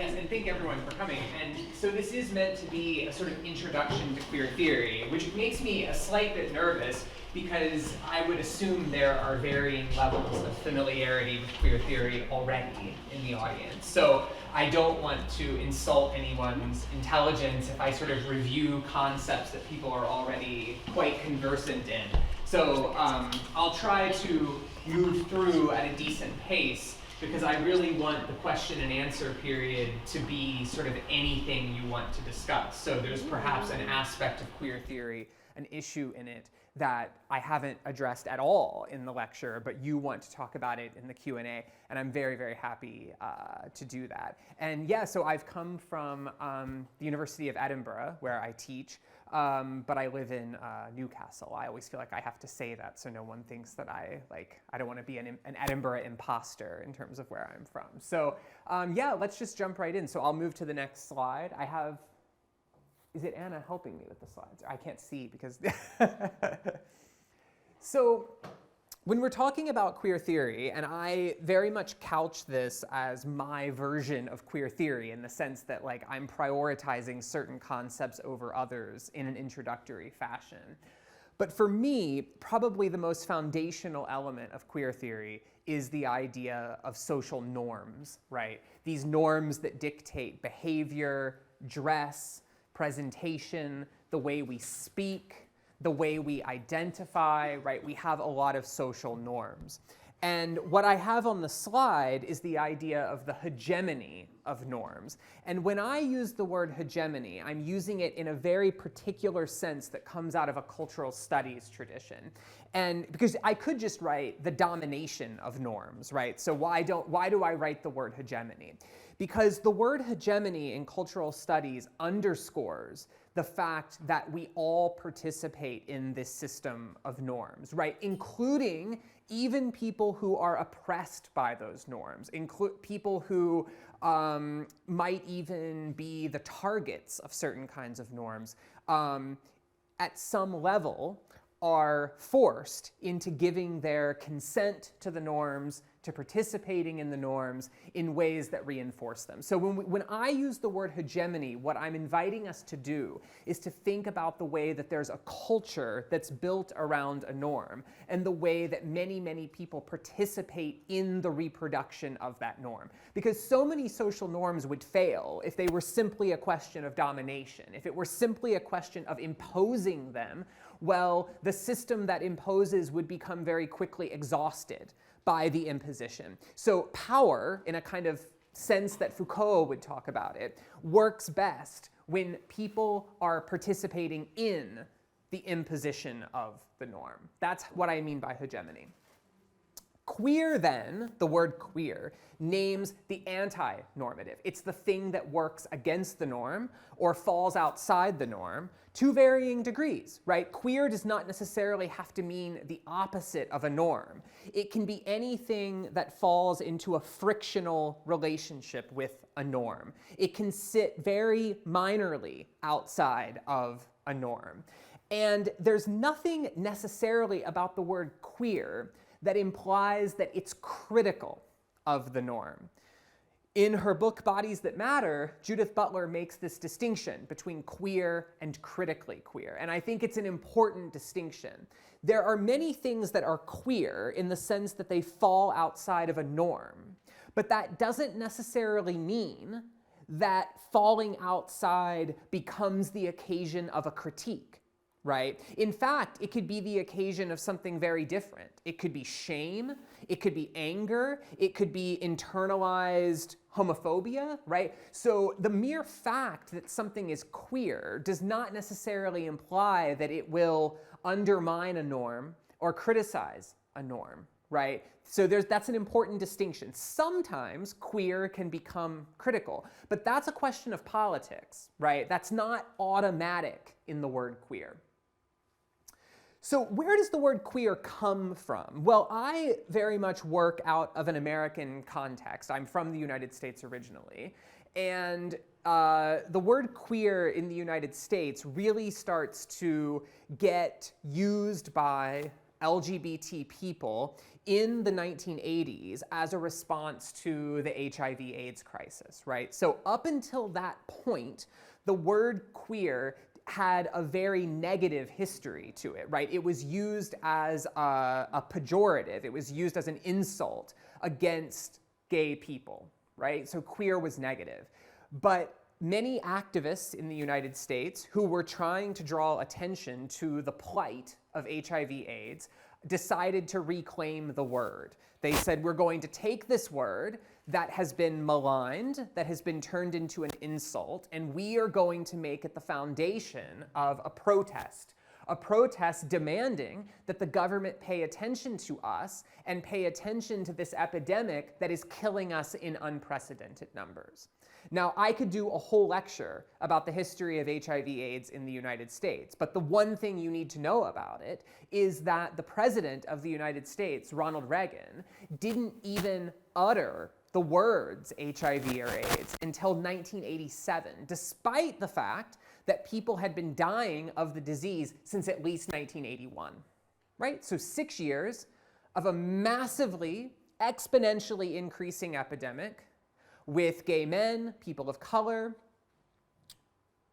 Yes, and thank everyone for coming. And so this is meant to be a sort of introduction to queer theory, which makes me a slight bit nervous because I would assume there are varying levels of familiarity with queer theory already in the audience. So I don't want to insult anyone's intelligence if I sort of review concepts that people are already quite conversant in. So I'll try to move through at a decent pace, because I really want the question and answer period to be sort of anything you want to discuss. So there's perhaps an aspect of queer theory, an issue in it that I haven't addressed at all in the lecture, but you want to talk about it in the Q&A, and I'm very, very happy to do that. And yeah, so I've come from the University of Edinburgh, where I teach, but I live in Newcastle. I always feel like I have to say that so no one thinks that I don't want to be an Edinburgh imposter in terms of where I'm from. So yeah, let's just jump right in. So I'll move to the next slide. I have, is it Anna helping me with the slides? I can't see because, so when we're talking about queer theory, and I very much couch this as my version of queer theory in the sense that like I'm prioritizing certain concepts over others in an introductory fashion. But for me, probably the most foundational element of queer theory is the idea of social norms, right? These norms that dictate behavior, dress, presentation, the way we speak, the way we identify, right? We have a lot of social norms. And what I have on the slide is the idea of the hegemony of norms. And when I use the word hegemony, I'm using it in a very particular sense that comes out of a cultural studies tradition. And because I could just write the domination of norms, right? So why do I write the word hegemony? Because the word hegemony in cultural studies underscores the fact that we all participate in this system of norms, right? Including even people who are oppressed by those norms, people who might even be the targets of certain kinds of norms, at some level are forced into giving their consent to the norms, to participating in the norms in ways that reinforce them. So when I use the word hegemony, what I'm inviting us to do is to think about the way that there's a culture that's built around a norm and the way that many, many people participate in the reproduction of that norm. Because so many social norms would fail if they were simply a question of domination. If it were simply a question of imposing them, well, the system that imposes would become very quickly exhausted by the imposition. So power, in a kind of sense that Foucault would talk about it, works best when people are participating in the imposition of the norm. That's what I mean by hegemony. Queer, then, the word queer, names the anti-normative. It's the thing that works against the norm or falls outside the norm to varying degrees, right? Queer does not necessarily have to mean the opposite of a norm. It can be anything that falls into a frictional relationship with a norm. It can sit very minorly outside of a norm. And there's nothing necessarily about the word queer that implies that it's critical of the norm. In her book, Bodies That Matter, Judith Butler makes this distinction between queer and critically queer, and I think it's an important distinction. There are many things that are queer in the sense that they fall outside of a norm, but that doesn't necessarily mean that falling outside becomes the occasion of a critique. Right? In fact, it could be the occasion of something very different. It could be shame, it could be anger, it could be internalized homophobia, right? So the mere fact that something is queer does not necessarily imply that it will undermine a norm or criticize a norm, right? So that's an important distinction. Sometimes queer can become critical, but that's a question of politics, right? That's not automatic in the word queer. So where does the word queer come from? Well, I very much work out of an American context. I'm from the United States originally. And the word queer in the United States really starts to get used by LGBT people in the 1980s as a response to the HIV/AIDS crisis, right? So up until that point, the word queer had a very negative history to it, right? It was used as a pejorative. It was used as an insult against gay people, right? So queer was negative. But many activists in the United States who were trying to draw attention to the plight of HIV/AIDS decided to reclaim the word. They said, we're going to take this word that has been maligned, that has been turned into an insult, and we are going to make it the foundation of a protest demanding that the government pay attention to us and pay attention to this epidemic that is killing us in unprecedented numbers. Now, I could do a whole lecture about the history of HIV/AIDS in the United States, but the one thing you need to know about it is that the President of the United States, Ronald Reagan, didn't even utter the words HIV or AIDS until 1987, despite the fact that people had been dying of the disease since at least 1981, right? So 6 years of a massively, exponentially increasing epidemic with gay men, people of color,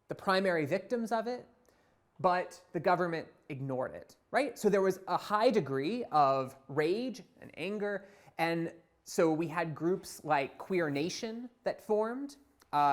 the primary victims of it, but the government ignored it, right? So there was a high degree of rage and anger, and so we had groups like Queer Nation that formed.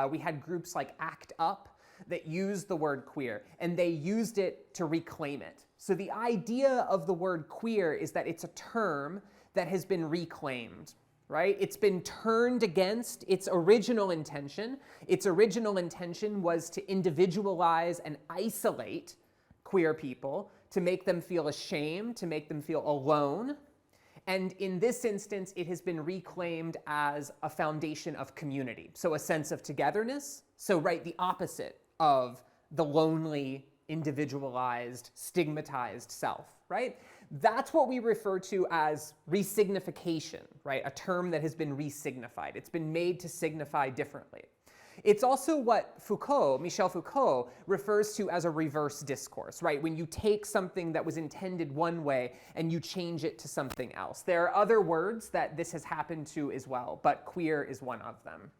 We had groups like ACT UP that used the word queer, and they used it to reclaim it. So the idea of the word queer is that it's a term that has been reclaimed, right? It's been turned against its original intention. Its original intention was to individualize and isolate queer people, to make them feel ashamed, to make them feel alone. And in this instance, it has been reclaimed as a foundation of community. So a sense of togetherness. So, right, the opposite of the lonely, individualized, stigmatized self, right? That's what we refer to as resignification, right? A term that has been resignified. It's been made to signify differently. It's also what Michel Foucault, refers to as a reverse discourse, right? When you take something that was intended one way and you change it to something else. There are other words that this has happened to as well, but queer is one of them.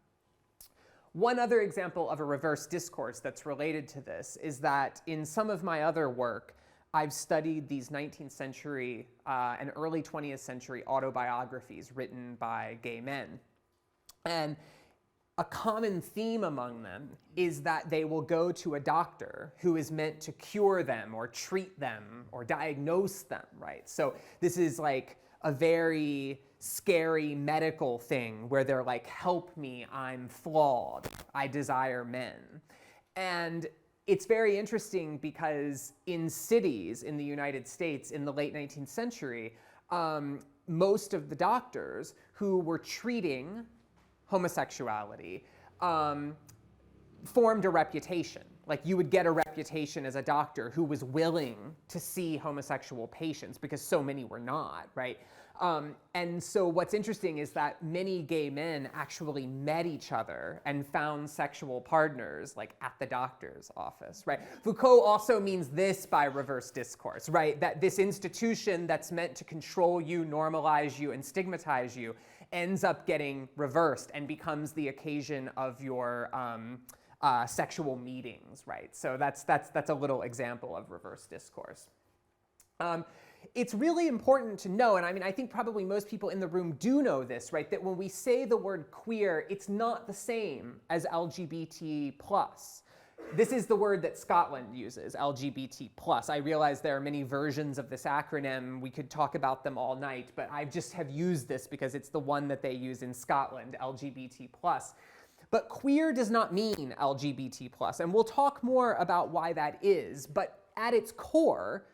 One other example of a reverse discourse that's related to this is that in some of my other work, I've studied these 19th century and early 20th century autobiographies written by gay men. And a common theme among them is that they will go to a doctor who is meant to cure them or treat them or diagnose them, right? So this is like a very scary medical thing where they're like, help me, I'm flawed, I desire men. And it's very interesting because in cities in the United States in the late 19th century, most of the doctors who were treating homosexuality formed a reputation. Like you would get a reputation as a doctor who was willing to see homosexual patients because so many were not, right? And so what's interesting is that many gay men actually met each other and found sexual partners like at the doctor's office, right? Foucault also means this by reverse discourse, right? That this institution that's meant to control you, normalize you, and stigmatize you ends up getting reversed and becomes the occasion of your sexual meetings, right? So that's a little example of reverse discourse. It's really important to know, and I mean, I think probably most people in the room do know this, right? That when we say the word queer, it's not the same as LGBT+. This is the word that Scotland uses, LGBT+. I realize there are many versions of this acronym. We could talk about them all night, but I just have used this because it's the one that they use in Scotland, LGBT+. But queer does not mean LGBT+, and we'll talk more about why that is, but at its core,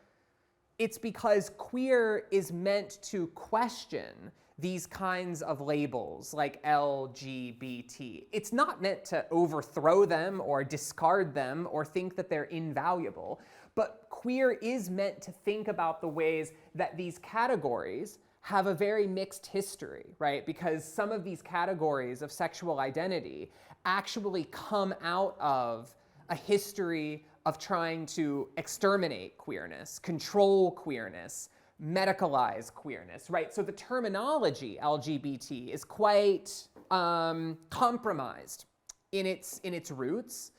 it's because queer is meant to question these kinds of labels like LGBT. It's not meant to overthrow them or discard them or think that they're invaluable, but queer is meant to think about the ways that these categories have a very mixed history, right? Because some of these categories of sexual identity actually come out of a history of trying to exterminate queerness, control queerness, medicalize queerness, right? So the terminology LGBT is quite compromised in its roots.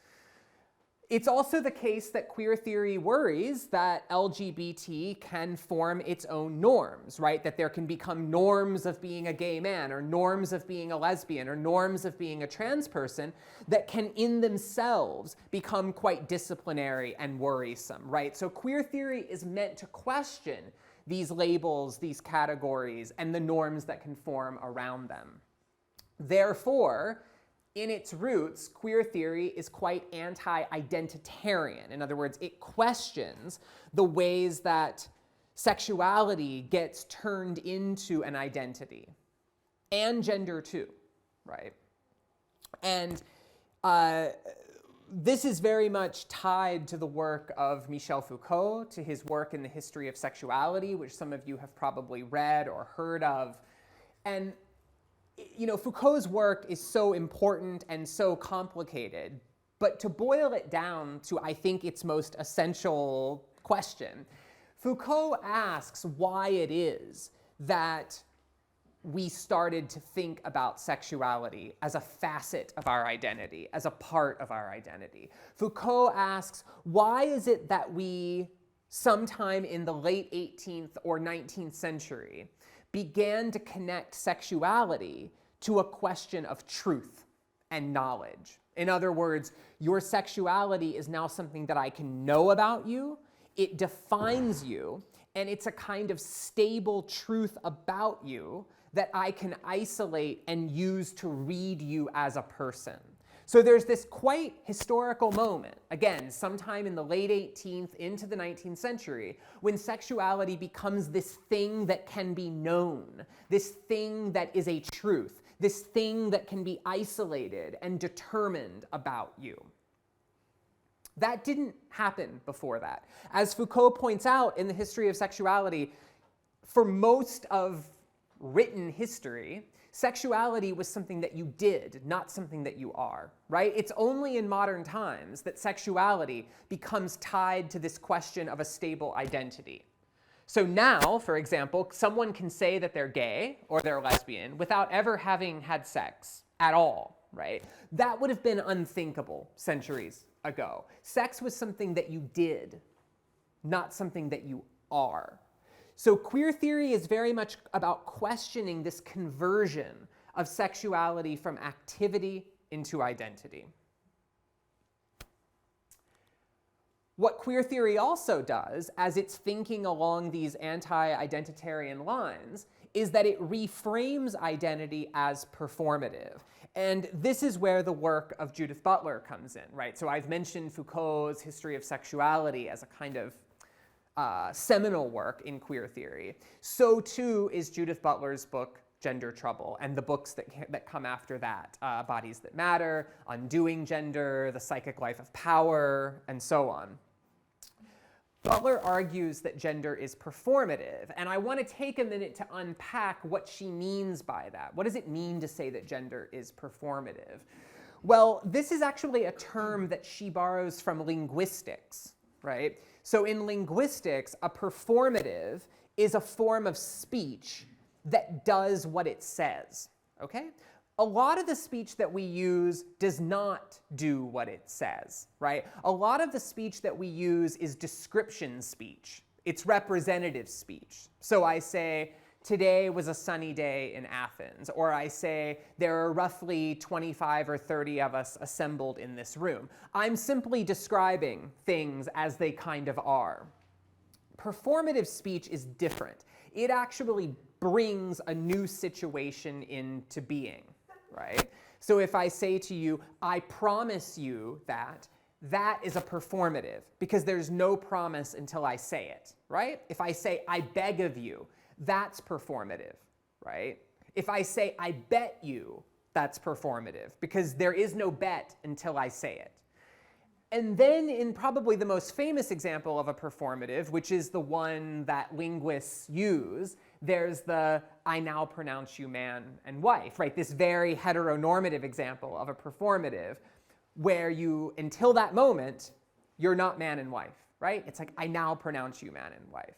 It's also the case that queer theory worries that LGBT can form its own norms, right? That there can become norms of being a gay man, or norms of being a lesbian, or norms of being a trans person that can in themselves become quite disciplinary and worrisome, right? So queer theory is meant to question these labels, these categories, and the norms that can form around them. Therefore, in its roots, queer theory is quite anti-identitarian. In other words, it questions the ways that sexuality gets turned into an identity, and gender too, right? And this is very much tied to the work of Michel Foucault, to his work in the history of sexuality, which some of you have probably read or heard of. And you know, Foucault's work is so important and so complicated, but to boil it down to, I think, its most essential question, Foucault asks why it is that we started to think about sexuality as a facet of our identity, as a part of our identity. Foucault asks, why is it that we, sometime in the late 18th or 19th century, began to connect sexuality to a question of truth and knowledge? In other words, your sexuality is now something that I can know about you, it defines you, and it's a kind of stable truth about you that I can isolate and use to read you as a person. So there's this quite historical moment, again, sometime in the late 18th into the 19th century, when sexuality becomes this thing that can be known, this thing that is a truth, this thing that can be isolated and determined about you. That didn't happen before that. As Foucault points out in the history of sexuality, for most of written history, sexuality was something that you did, not something that you are, right? It's only in modern times that sexuality becomes tied to this question of a stable identity. So now, for example, someone can say that they're gay or they're lesbian without ever having had sex at all, right? That would have been unthinkable centuries ago. Sex was something that you did, not something that you are. So queer theory is very much about questioning this conversion of sexuality from activity into identity. What queer theory also does, as it's thinking along these anti-identitarian lines, is that it reframes identity as performative. And this is where the work of Judith Butler comes in, right? So I've mentioned Foucault's history of sexuality as a kind of seminal work in queer theory. So too is Judith Butler's book, Gender Trouble, and the books that come after that, Bodies That Matter, Undoing Gender, The Psychic Life of Power, and so on. Butler argues that gender is performative, and I want to take a minute to unpack what she means by that. What does it mean to say that gender is performative? Well, this is actually a term that she borrows from linguistics, right? So in linguistics, a performative is a form of speech that does what it says, okay? A lot of the speech that we use does not do what it says, right? A lot of the speech that we use is description speech. It's representative speech. So I say, today was a sunny day in Athens, or I say, there are roughly 25 or 30 of us assembled in this room. I'm simply describing things as they kind of are. Performative speech is different. It actually brings a new situation into being, right? So if I say to you, I promise you that, that is a performative, because there's no promise until I say it, right? If I say, I beg of you, that's performative, right? If I say, I bet you, that's performative, because there is no bet until I say it. And then in probably the most famous example of a performative, which is the one that linguists use, there's the I now pronounce you man and wife, right? This very heteronormative example of a performative where you, until that moment, you're not man and wife, right? It's like, I now pronounce you man and wife.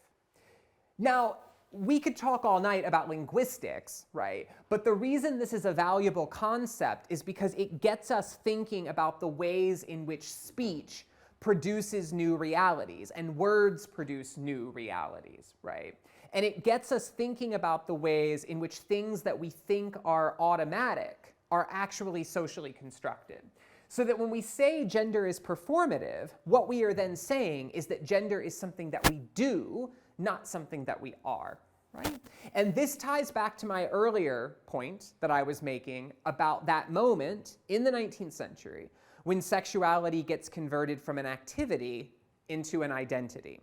Now, we could talk all night about linguistics, right? But the reason this is a valuable concept is because it gets us thinking about the ways in which speech produces new realities and words produce new realities, right? And it gets us thinking about the ways in which things that we think are automatic are actually socially constructed. So that when we say gender is performative, what we are then saying is that gender is something that we do, not something that we are, right? And this ties back to my earlier point that I was making about that moment in the 19th century when sexuality gets converted from an activity into an identity.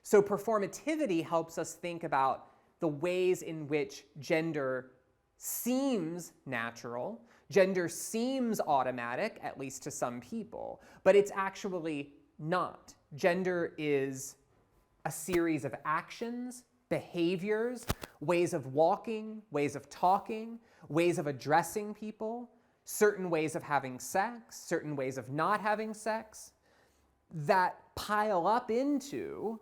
So performativity helps us think about the ways in which gender seems natural, gender seems automatic, at least to some people, but it's actually not. Gender is a series of actions, behaviors, ways of walking, ways of talking, ways of addressing people, certain ways of having sex, certain ways of not having sex, that pile up into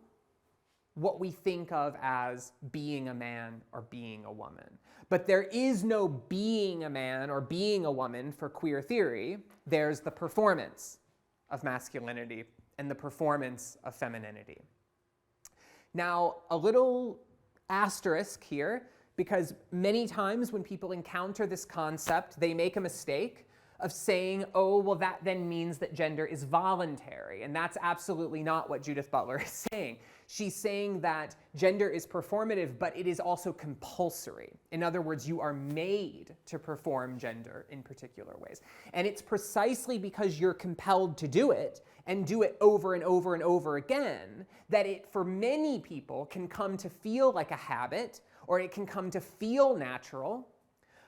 what we think of as being a man or being a woman. But there is no being a man or being a woman for queer theory. There's the performance of masculinity and the performance of femininity. Now, a little asterisk here, because many times when people encounter this concept, they make a mistake of saying, oh, well, that then means that gender is voluntary. And that's absolutely not what Judith Butler is saying. She's saying that gender is performative, but it is also compulsory. In other words, you are made to perform gender in particular ways. And it's precisely because you're compelled to do it and do it over and over and over again that it, for many people, can come to feel like a habit, or it can come to feel natural.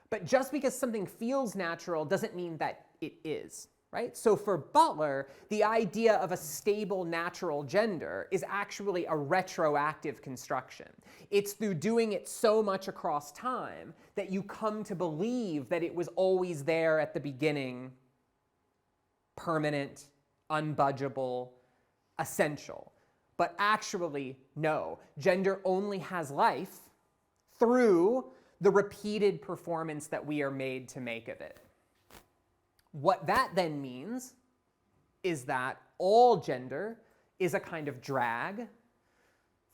But just because something feels natural doesn't mean that it is, right? So for Butler, the idea of a stable natural gender is actually a retroactive construction. It's through doing it so much across time that you come to believe that it was always there at the beginning, permanent, unbudgeable, essential. But actually, no. Gender only has life through the repeated performance that we are made to make of it. What that then means is that all gender is a kind of drag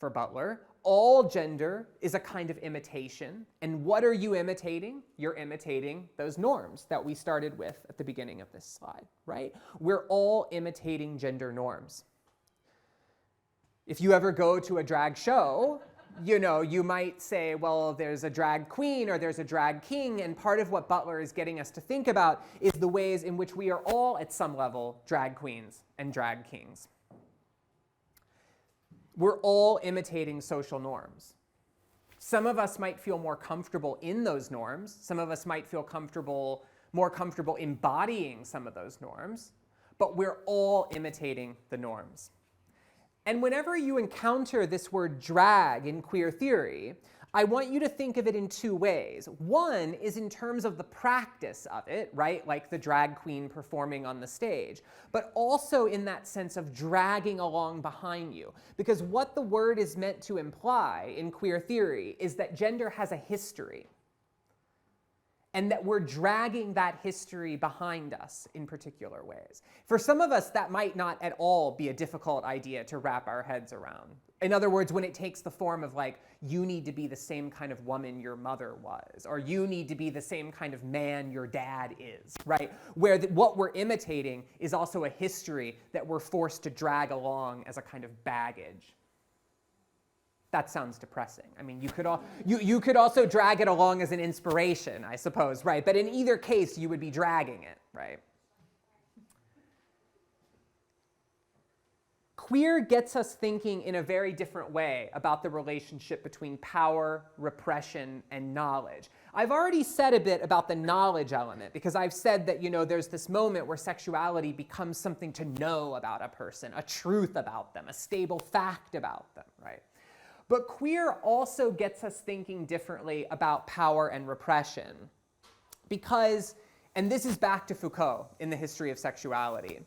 for Butler. All gender is a kind of imitation. And what are you imitating? You're imitating those norms that we started with at the beginning of this slide, right? We're all imitating gender norms. If you ever go to a drag show, you might say, well, there's a drag queen or there's a drag king, and part of what Butler is getting us to think about is the ways in which we are all, at some level, drag queens and drag kings. We're all imitating social norms. Some of us might feel more comfortable in those norms. Some of us might feel more comfortable embodying some of those norms, but we're all imitating the norms. And whenever you encounter this word drag in queer theory, I want you to think of it in two ways. One is in terms of the practice of it, right? Like the drag queen performing on the stage, but also in that sense of dragging along behind you. Because what the word is meant to imply in queer theory is that gender has a history, and that we're dragging that history behind us in particular ways. For some of us, that might not at all be a difficult idea to wrap our heads around. In other words, when it takes the form of like, you need to be the same kind of woman your mother was, or you need to be the same kind of man your dad is, right? Where what we're imitating is also a history that we're forced to drag along as a kind of baggage. That sounds depressing. I mean, you could also drag it along as an inspiration, I suppose, right? But in either case, you would be dragging it, right? Queer gets us thinking in a very different way about the relationship between power, repression, and knowledge. I've already said a bit about the knowledge element, because I've said that, there's this moment where sexuality becomes something to know about a person, a truth about them, a stable fact about them, right? But queer also gets us thinking differently about power and repression because, and this is back to Foucault in The History of Sexuality.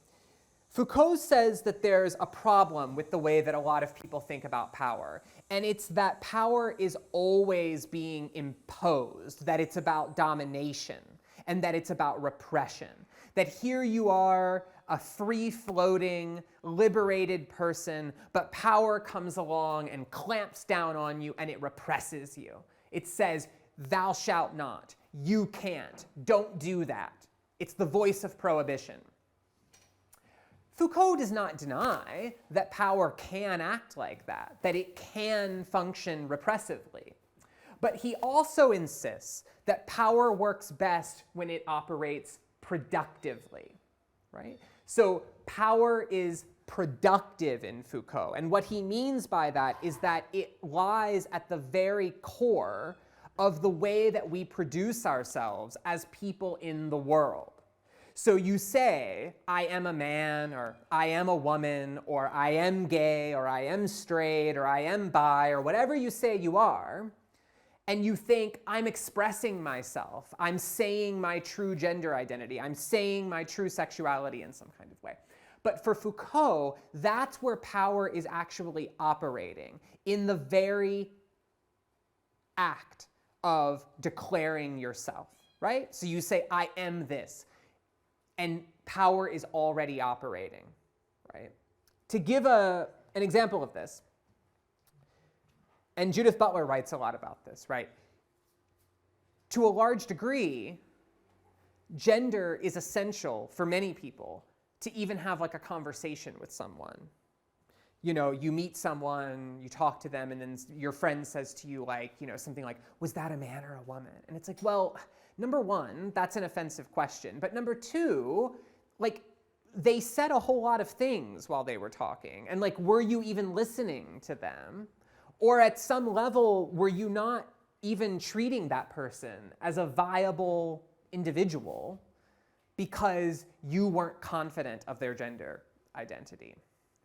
Foucault says that there's a problem with the way that a lot of people think about power, and it's that power is always being imposed, that it's about domination, and that it's about repression. That here you are, a free-floating, liberated person, but power comes along and clamps down on you and it represses you. It says, thou shalt not, you can't, don't do that. It's the voice of prohibition. Foucault does not deny that power can act like that it can function repressively. But he also insists that power works best when it operates productively, right? So power is productive in Foucault. And what he means by that is that it lies at the very core of the way that we produce ourselves as people in the world. So you say, I am a man, or I am a woman, or I am gay, or I am straight, or I am bi, or whatever you say you are, and you think, I'm expressing myself, I'm saying my true gender identity, I'm saying my true sexuality in some kind of way. But for Foucault, that's where power is actually operating, in the very act of declaring yourself, right? So you say, I am this. And power is already operating, right? To give an example of this, and Judith Butler writes a lot about this, right? To a large degree, gender is essential for many people to even have like a conversation with someone. You know, you meet someone, you talk to them, and then your friend says to you like, you know, something like, was that a man or a woman? And it's like, well, number one, that's an offensive question. But number two, like, they said a whole lot of things while they were talking. And like, were you even listening to them? Or at some level, were you not even treating that person as a viable individual because you weren't confident of their gender identity,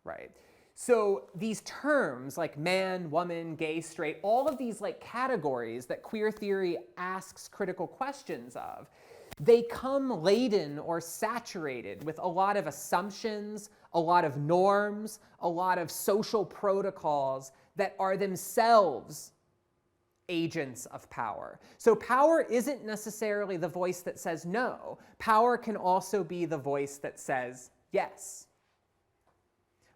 right? So these terms like man, woman, gay, straight, all of these like categories that queer theory asks critical questions of, they come laden or saturated with a lot of assumptions, a lot of norms, a lot of social protocols that are themselves agents of power. So power isn't necessarily the voice that says no. Power can also be the voice that says yes.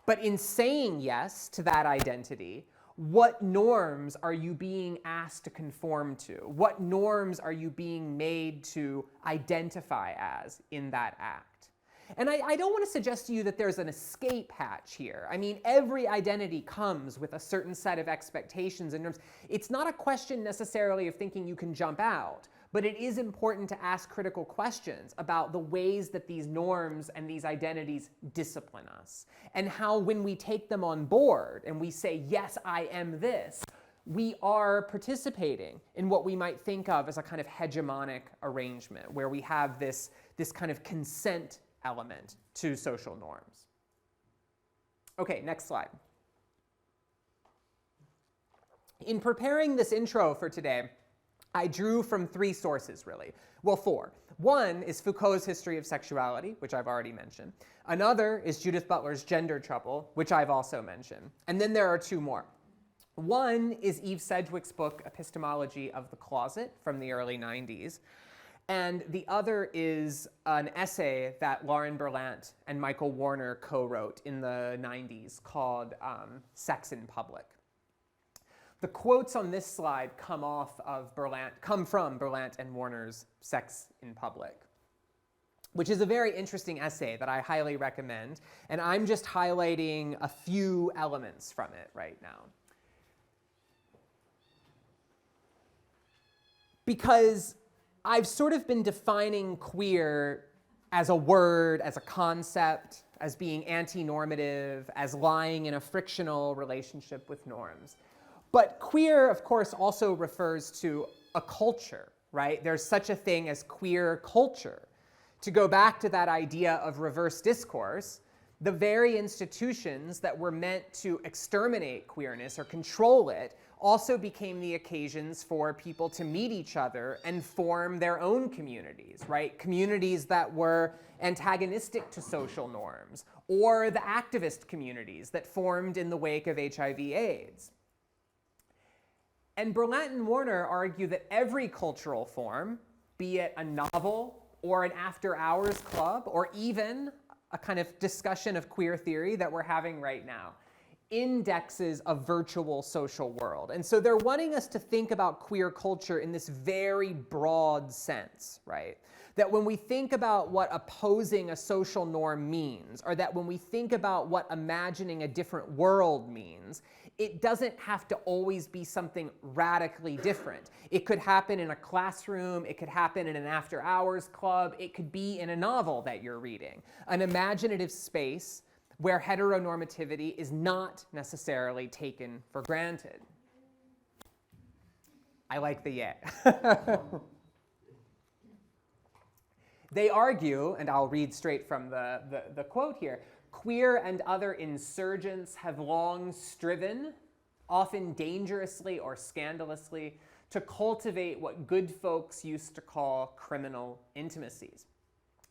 But in saying yes to that identity, what norms are you being asked to conform to? What norms are you being made to identify as in that act? And I don't want to suggest to you that there's an escape hatch here. I mean, every identity comes with a certain set of expectations and norms. It's not a question necessarily of thinking you can jump out, but it is important to ask critical questions about the ways that these norms and these identities discipline us, and how when we take them on board and we say, yes, I am this, we are participating in what we might think of as a kind of hegemonic arrangement, where we have this kind of consent element to social norms. Okay, next slide. In preparing this intro for today, I drew from three sources, really. Well, four. One is Foucault's History of Sexuality, which I've already mentioned. Another is Judith Butler's Gender Trouble, which I've also mentioned. And then there are two more. One is Eve Sedgwick's book, Epistemology of the Closet, from the early 90s. And the other is an essay that Lauren Berlant and Michael Warner co-wrote in the 90s called Sex in Public. The quotes on this slide come from Berlant and Warner's Sex in Public, which is a very interesting essay that I highly recommend. And I'm just highlighting a few elements from it right now. Because I've sort of been defining queer as a word, as a concept, as being anti-normative, as lying in a frictional relationship with norms. But queer, of course, also refers to a culture, right? There's such a thing as queer culture. To go back to that idea of reverse discourse, the very institutions that were meant to exterminate queerness or control it also became the occasions for people to meet each other and form their own communities, right? Communities that were antagonistic to social norms, or the activist communities that formed in the wake of HIV/AIDS. And Berlant and Warner argue that every cultural form, be it a novel or an after-hours club, or even a kind of discussion of queer theory that we're having right now, indexes a virtual social world. And so they're wanting us to think about queer culture in this very broad sense, right? That when we think about what opposing a social norm means, or that when we think about what imagining a different world means, it doesn't have to always be something radically different. It could happen in a classroom, it could happen in an after-hours club, it could be in a novel that you're reading. An imaginative space where heteronormativity is not necessarily taken for granted. I like the yeah. They argue, and I'll read straight from the quote here, queer and other insurgents have long striven, often dangerously or scandalously, to cultivate what good folks used to call criminal intimacies.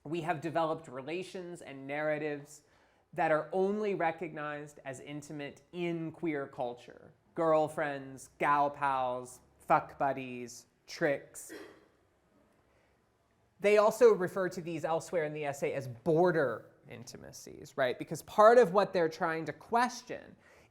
We have developed relations and narratives that are only recognized as intimate in queer culture. Girlfriends, gal pals, fuck buddies, tricks. They also refer to these elsewhere in the essay as border intimacies, right? Because part of what they're trying to question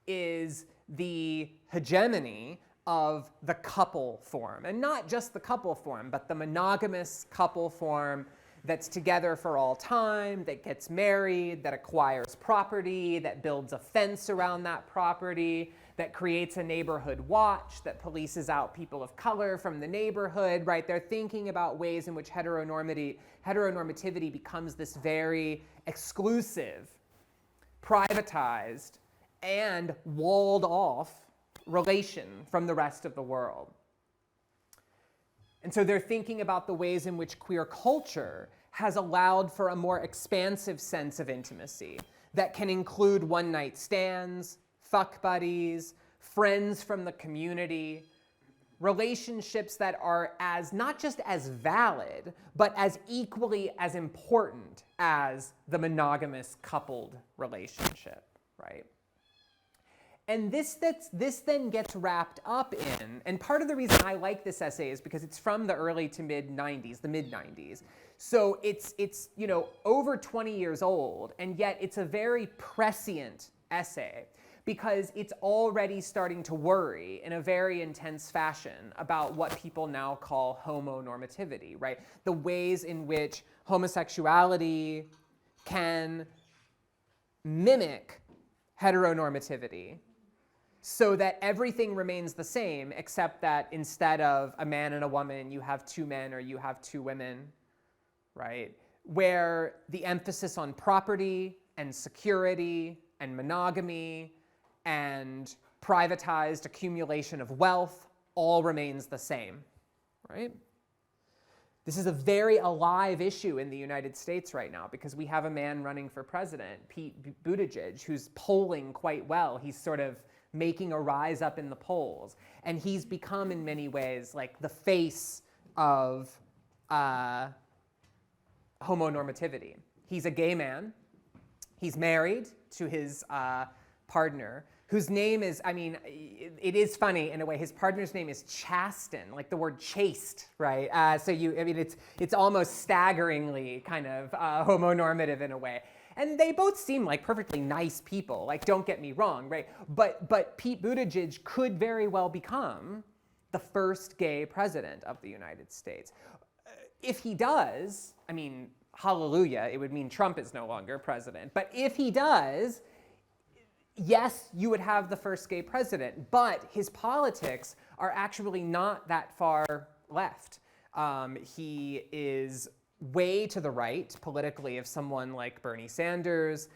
is the hegemony of the couple form. And not just the couple form, but the monogamous couple form that's together for all time, that gets married, that acquires property, that builds a fence around that property, that creates a neighborhood watch, that polices out people of color from the neighborhood, right? They're thinking about ways in which heteronormativity becomes this very exclusive, privatized, and walled off relation from the rest of the world. And so they're thinking about the ways in which queer culture has allowed for a more expansive sense of intimacy that can include one-night stands, fuck buddies, friends from the community, relationships that are as not just as valid, but as equally as important as the monogamous coupled relationship, right? And this then gets wrapped up in, and part of the reason I like this essay is because it's from the early to mid-90s, the mid-90s. So it's over 20 years old, and yet it's a very prescient essay because it's already starting to worry in a very intense fashion about what people now call homonormativity, right? The ways in which homosexuality can mimic heteronormativity so that everything remains the same, except that instead of a man and a woman, you have two men or you have two women, right? Where the emphasis on property and security and monogamy and privatized accumulation of wealth all remains the same, right? This is a very alive issue in the United States right now because we have a man running for president, Pete Buttigieg, who's polling quite well. He's sort of making a rise up in the polls. And he's become, in many ways, like the face of homonormativity. He's a gay man. He's married to his partner, whose name is, it is funny in a way. His partner's name is Chasten, like the word chaste, right? It's almost staggeringly kind of homonormative in a way. And they both seem like perfectly nice people, like don't get me wrong, right? But Pete Buttigieg could very well become the first gay president of the United States. If he does, hallelujah, it would mean Trump is no longer president. But if he does, yes, you would have the first gay president, but his politics are actually not that far left. He is way to the right politically of someone like Bernie Sanders.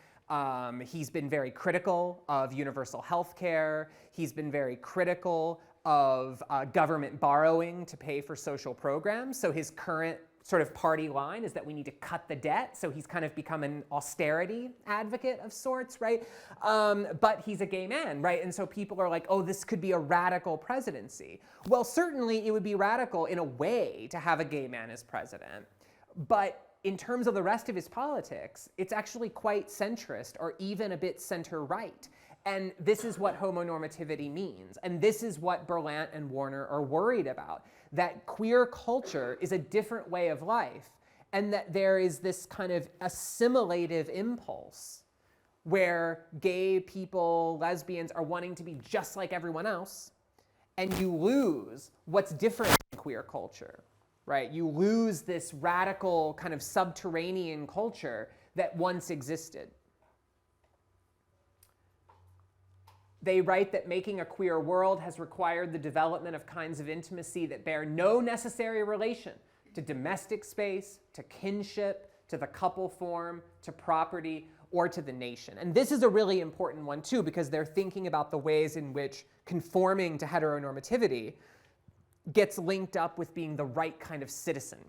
He's been very critical of universal health care. He's been very critical of government borrowing to pay for social programs. So his current sort of party line is that we need to cut the debt. So he's kind of become an austerity advocate of sorts, right? But he's a gay man, right? And so people are like, oh, this could be a radical presidency. Well, certainly it would be radical in a way to have a gay man as president. But in terms of the rest of his politics, it's actually quite centrist or even a bit center-right. And this is what homonormativity means. And this is what Berlant and Warner are worried about, that queer culture is a different way of life, and that there is this kind of assimilative impulse where gay people, lesbians are wanting to be just like everyone else, and you lose what's different in queer culture, right? You lose this radical kind of subterranean culture that once existed. They write that making a queer world has required the development of kinds of intimacy that bear no necessary relation to domestic space, to kinship, to the couple form, to property, or to the nation. And this is a really important one too, because they're thinking about the ways in which conforming to heteronormativity gets linked up with being the right kind of citizen,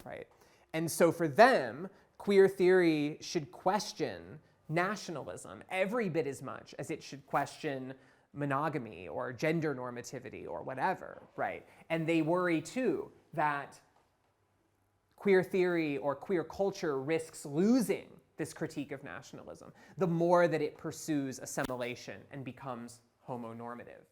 right? And so for them, queer theory should question nationalism every bit as much as it should question monogamy or gender normativity or whatever, right? And they worry too that queer theory or queer culture risks losing this critique of nationalism the more that it pursues assimilation and becomes homonormative.